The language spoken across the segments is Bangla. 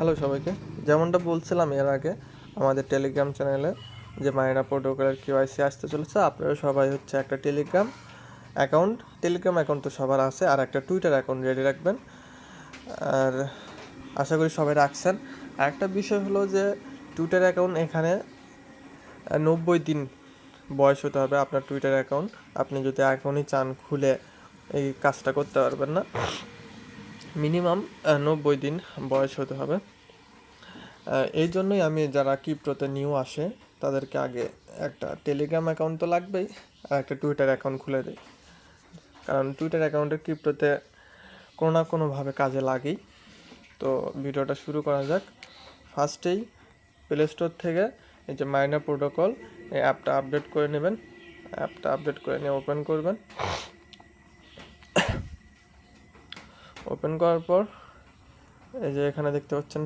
হ্যালো সবাইকে। যেমনটা বলছিলাম এর আগে, আমাদের টেলিগ্রাম চ্যানেলে যে মাইনা প্রোটোকলের কেওয়াইসি আসতে চলেছে, আপনারা সবাই হচ্ছে একটা টেলিগ্রাম অ্যাকাউন্ট তো সবার আছে, আর একটা টুইটার অ্যাকাউন্ট রেডি রাখবেন। আর আশা করি সবাই রাখছেন। আর একটা বিষয় হলো যে টুইটার অ্যাকাউন্ট এখানে 90 দিন বয়স হতে হবে আপনার টুইটার অ্যাকাউন্ট। আপনি যদি এখনই চান খুলে এই কাজটা করতে পারবেন না, মিনিমাম 90 দিন বয়স হতে হবে। এই জন্যই আমি যারা ক্রিপ্টোতে নিউ আসে তাদেরকে আগে একটা টেলিগ্রাম অ্যাকাউন্ট তো লাগবেই, আর একটা টুইটার অ্যাকাউন্ট খুলে দিই। কারণ টুইটার অ্যাকাউন্টে ক্রিপ্টোতে কোনো না কোনোভাবে কাজে লাগেই। তো ভিডিওটা শুরু করা যাক। ফার্স্টেই প্লে স্টোর থেকে এই যে মাইনা প্রোটোকল, এই অ্যাপটা আপডেট করে নেবেন। অ্যাপটা আপডেট করে নিয়ে ওপেন করবেন। ওপেন করার পর এই যে এখানে দেখতে পাচ্ছেন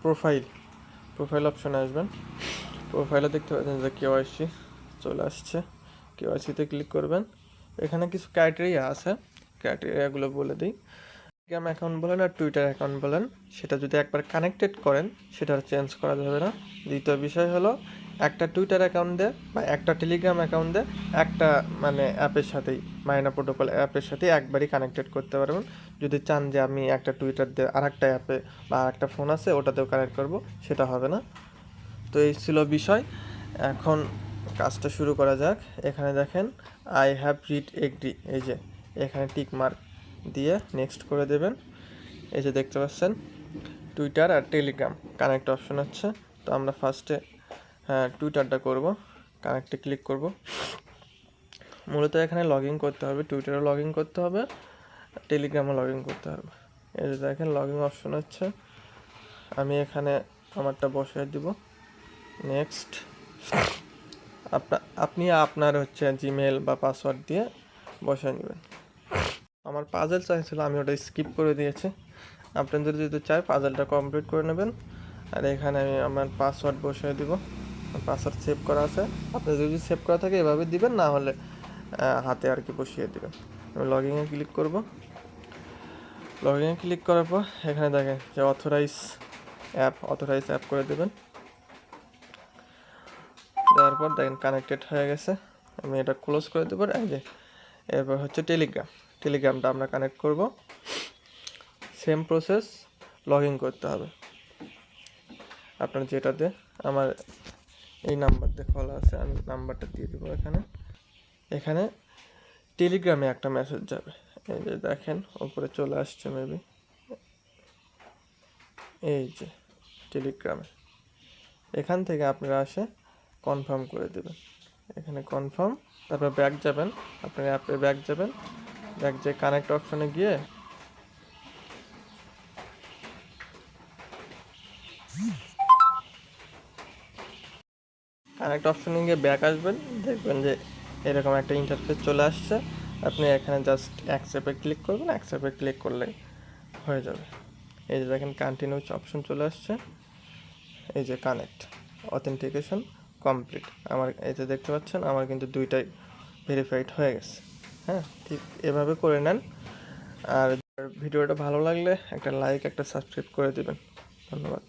প্রোফাইল অপশানে আসবেন। প্রোফাইলে দেখতে পাচ্ছেন যে কেওয়াইসি চলে আসছে। কেওয়াইসিতে ক্লিক করবেন। এখানে কিছু ক্রাইটেরিয়া আছে, ক্রাইটেরিয়াগুলো বলে দিই। টেলিগ্রাম অ্যাকাউন্ট বলেন আর টুইটার অ্যাকাউন্ট বলেন, সেটা যদি একবার কানেক্টেড করেন সেটা চেঞ্জ করা যাবে না। দ্বিতীয় বিষয় হলো একটা টুইটার অ্যাকাউন্ট দিয়ে বা একটা টেলিগ্রাম অ্যাকাউন্ট দিয়ে একটা অ্যাপের সাথেই, মাইনা প্রোটোকল অ্যাপের সাথেই একবারই কানেক্টেড করতে পারবেন। যদি চান যে আমি একটা টুইটার দিয়ে আর একটা অ্যাপে বা আর একটা ফোন আছে ওটাতেও কানেক্ট করব, সেটা হবে না। তো এই ছিল বিষয়। এখন কাজটা শুরু করা যাক। এখানে দেখেন আই হ্যাভ রিড এগ্রি, এই যে এখানে টিক মার্ক দিয়ে নেক্সট করে দেবেন। এই যে দেখতে পাচ্ছেন টুইটার আর টেলিগ্রাম কানেক্ট অপশন হচ্ছে। তো আমরা ফার্স্টে টুইটারটা করব, কানেক্টে ক্লিক করব। মূলত এখানে লগ ইন করতে হবে, টুইটারে লগ ইন করতে হবে, টেলিগ্রামে লগ ইন করতে হবে। এই যে দেখেন লগ ইন অপশন হচ্ছে, আমি এখানে আমারটা বসিয়ে দিব। নেক্সট আপনি আপনার হচ্ছে জিমেল বা পাসওয়ার্ড দিয়ে বসিয়ে নেবেন। আমার পাজেল চাইছিল, আমি ওটা স্কিপ করে দিয়েছি। আপনাদের যদি চাই পাজেলটা কমপ্লিট করে নেবেন। আর এখানে আমি আমার পাসওয়ার্ড বসিয়ে দিব। পাসওয়ার্ড সেভ করা আছে, আপনি যদি সেভ করা থাকে এভাবে দিবেন, না হলে হাতে আর কি বসিয়ে দেবেন। আমি লগইনে ক্লিক করব। লগইনে ক্লিক করার পর এখানে দেখেন যে অথরাইজ অ্যাপ করে দেবেন। দেওয়ার পর দেখেন কানেক্টেড হয়ে গেছে। আমি এটা ক্লোজ করে দেবো। এই যে এরপর হচ্ছে টেলিগ্রামটা আমরা কানেক্ট করব। সেম প্রসেস, লগ ইন করতে হবে আপনার যেটাতে। আমার এই নাম্বারতে খোলা আছে, আমি নাম্বারটা দিয়ে দেবো। এখানে টেলিগ্রামে একটা মেসেজ যাবে, এই যে দেখেন উপরে চলে আসছে মেবি, এই যে টেলিগ্রামে। এখান থেকে আপনারা আসে কনফার্ম করে দেবেন। এখানে কনফার্ম, তারপর ব্যাক যাবেন, আপনার অ্যাপে ব্যাক যাবেন। ব্যাক যে কানেক্ট অপশনে গিয়ে ব্যাক আসবেন, দেখবেন যে এরকম একটা ইন্টারফেস চলে আসছে। আপনি এখানে জাস্ট অ্যাকসেপ্টে ক্লিক করবেন, অ্যাকসেপ্টে ক্লিক করলেই হয়ে যাবে। এই যে দেখেন কন্টিনিউ অপশন চলে আসছে। এই যে কানেক্ট অথেন্টিকেশন কমপ্লিট, আমার এই যে দেখতে পাচ্ছেন আমার কিন্তু দুইটাই ভেরিফাইড হয়ে গেছে। হ্যাঁ, ঠিক এভাবে করে নেন। আর ভিডিওটা ভালো লাগলে একটা লাইক, একটা সাবস্ক্রাইব করে দেবেন। ধন্যবাদ।